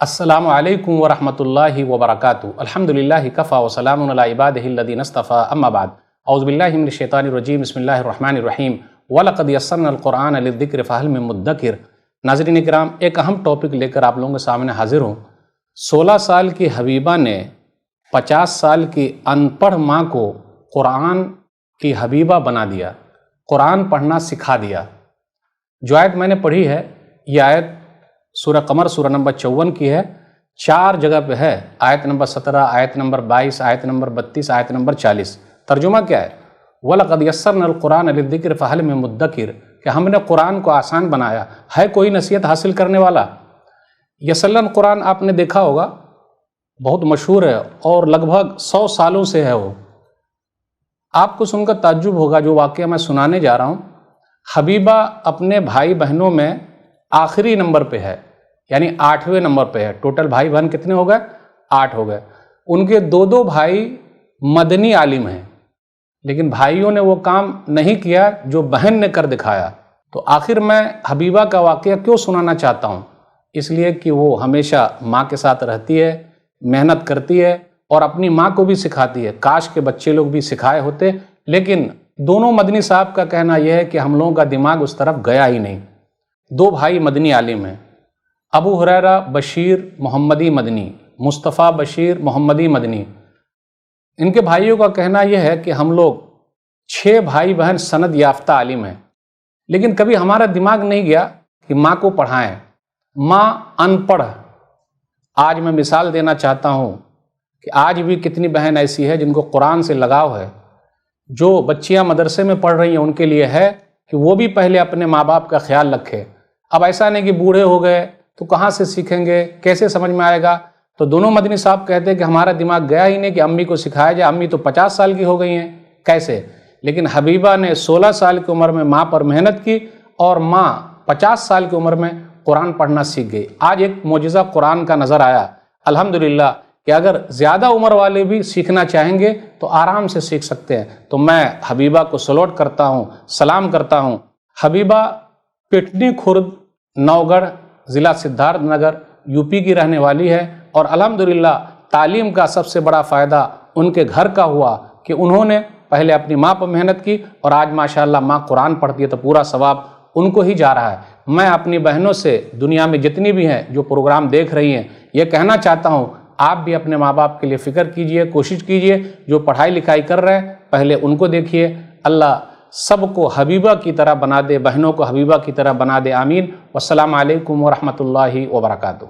السلام علیکم ورحمۃ اللہ وبرکاتہ۔ الحمدللہ کفا وسلام علی عبادہ الذین اصطفیٰ، اما بعد، اعوذ باللہ من الشیطان الرجیم، بسم اللہ الرحمن الرحیم۔ وَلَقَدْ يَسَّرْنَا الْقُرْآنَ لِلذِّكْرِ فَهَلْ مِن مُدَّكِرٍ۔ ناظرین کرام، ایک اہم ٹاپک لے کر آپ لوگوں کے سامنے حاضر ہوں۔ 16 سال کی حبیبہ نے 50 سال کی ان پڑھ ماں کو قرآن کی حبیبہ بنا دیا، قرآن پڑھنا سکھا دیا۔ جو آیت میں نے پڑھی ہے، یہ آیت سورہ قمر سورہ نمبر 54 کی ہے، 4 جگہ پہ ہے، آیت نمبر 17، آیت نمبر 22، آیت نمبر 32، آیت نمبر 40۔ ترجمہ کیا ہے؟ وَلَقَدْ يَسَّرْنَا الْقُرْآنَ لِلذِّكْرِ فَهَلْ مِن مُدَّكِرٍ، کہ ہم نے قرآن کو آسان بنایا، ہے کوئی نصیحت حاصل کرنے والا؟ یسرنا قرآن آپ نے دیکھا ہوگا، بہت مشہور ہے اور لگ بھگ 100 سالوں سے ہے وہ۔ آپ کو سن کر تعجب ہوگا جو واقعہ میں سنانے جا رہا ہوں۔ حبیبہ اپنے بھائی بہنوں میں آخری نمبر پہ ہے، یعنی 8ویں نمبر پہ ہے۔ ٹوٹل بھائی بہن کتنے ہو گئے؟ 8 ہو گئے۔ ان کے 2 بھائی مدنی عالم ہیں، لیکن بھائیوں نے وہ کام نہیں کیا جو بہن نے کر دکھایا۔ تو آخر میں حبیبہ کا واقعہ کیوں سنانا چاہتا ہوں؟ اس لیے کہ وہ ہمیشہ ماں کے ساتھ رہتی ہے، محنت کرتی ہے اور اپنی ماں کو بھی سکھاتی ہے۔ کاش کے بچے لوگ بھی سکھائے ہوتے، لیکن دونوں مدنی صاحب کا کہنا یہ ہے کہ ہم لوگوں کا دماغ اس طرف گیا ہی نہیں۔ 2 بھائی مدنی عالم ہیں، ابو ہریرہ بشیر محمدی مدنی، مصطفیٰ بشیر محمدی مدنی۔ ان کے بھائیوں کا کہنا یہ ہے کہ ہم لوگ 6 بھائی بہن سند یافتہ عالم ہیں، لیکن کبھی ہمارا دماغ نہیں گیا کہ ماں کو پڑھائیں۔ ماں ان پڑھ۔ آج میں مثال دینا چاہتا ہوں کہ آج بھی کتنی بہن ایسی ہے جن کو قرآن سے لگاؤ ہے۔ جو بچیاں مدرسے میں پڑھ رہی ہیں ان کے لیے ہے کہ وہ بھی پہلے اپنے ماں باپ کا خیال رکھے۔ اب ایسا نہیں کہ بوڑھے ہو گئے تو کہاں سے سیکھیں گے، کیسے سمجھ میں آئے گا؟ تو دونوں مدنی صاحب کہتے ہیں کہ ہمارا دماغ گیا ہی نہیں کہ امی کو سکھایا جائے، امی تو 50 سال کی ہو گئی ہیں، کیسے؟ لیکن حبیبہ نے 16 سال کی عمر میں ماں پر محنت کی اور ماں 50 سال کی عمر میں قرآن پڑھنا سیکھ گئی۔ آج ایک معجزہ قرآن کا نظر آیا، الحمدللہ، کہ اگر زیادہ عمر والے بھی سیکھنا چاہیں گے تو آرام سے سیکھ سکتے ہیں۔ تو میں حبیبہ کو سلوٹ کرتا ہوں، سلام کرتا ہوں۔ حبیبہ پٹنی خرد، نوگڑھ ضلع سدھارتھ نگر، یوپی کی رہنے والی ہے، اور الحمدللہ تعلیم کا سب سے بڑا فائدہ ان کے گھر کا ہوا کہ انہوں نے پہلے اپنی ماں پر محنت کی، اور آج ماشاءاللہ ماں قرآن پڑھتی ہے تو پورا ثواب ان کو ہی جا رہا ہے۔ میں اپنی بہنوں سے، دنیا میں جتنی بھی ہیں جو پروگرام دیکھ رہی ہیں، یہ کہنا چاہتا ہوں آپ بھی اپنے ماں باپ کے لیے فکر کیجئے، کوشش کیجئے، جو پڑھائی لکھائی کر رہے ہیں پہلے ان کو دیکھیے۔ اللہ سب کو حبیبہ کی طرح بنا دے، بہنوں کو حبیبہ کی طرح بنا دے، آمین۔ والسلام علیکم ورحمۃ اللہ وبرکاتہ۔